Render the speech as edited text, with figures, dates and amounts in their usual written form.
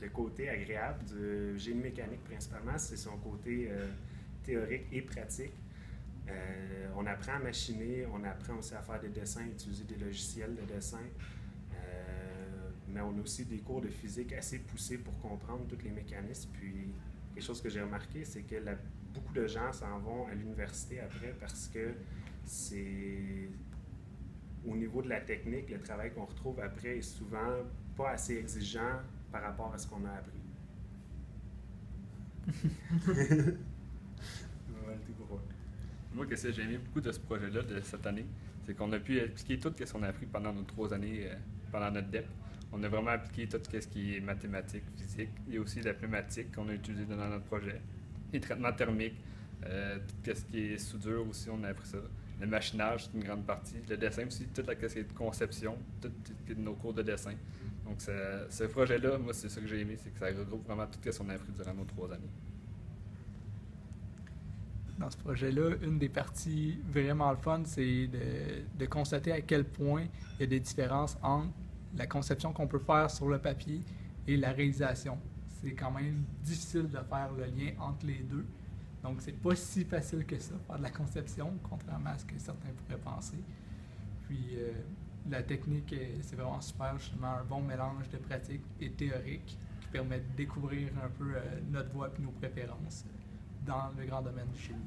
le côté agréable du génie mécanique principalement, c'est son côté théorique et pratique. On apprend à machiner, on apprend aussi à faire des dessins, utiliser des logiciels de dessin. Mais on a aussi des cours de physique assez poussés pour comprendre tous les mécanismes. Puis, quelque chose que j'ai remarqué, c'est que beaucoup de gens s'en vont à l'université après parce que c'est au niveau de la technique, le travail qu'on retrouve après est souvent pas assez exigeant par rapport à ce qu'on a appris. Moi, ce que j'ai aimé beaucoup de ce projet-là, de cette année, c'est qu'on a pu appliquer tout ce qu'on a appris pendant nos 3 années, pendant notre DEP. On a vraiment appliqué tout ce qui est mathématiques, physique, et aussi la pneumatique qu'on a utilisé dans notre projet. Les traitements thermiques, tout ce qui est soudure aussi, on a appris ça. Le machinage, c'est une grande partie. Le dessin aussi, toute la question de conception, tous nos cours de dessin. Donc, ce projet-là, moi, c'est ça que j'ai aimé, c'est que ça regroupe vraiment tout ce qu'on a appris durant nos 3 années. Dans ce projet-là, une des parties vraiment le fun, c'est de constater à quel point il y a des différences entre la conception qu'on peut faire sur le papier et la réalisation. C'est quand même difficile de faire le lien entre les deux. Donc, c'est pas si facile que ça, faire de la conception, contrairement à ce que certains pourraient penser. Puis, la technique, c'est vraiment super, justement, un bon mélange de pratique et théorique qui permet de découvrir un peu notre voie et nos préférences dans le grand domaine du génie.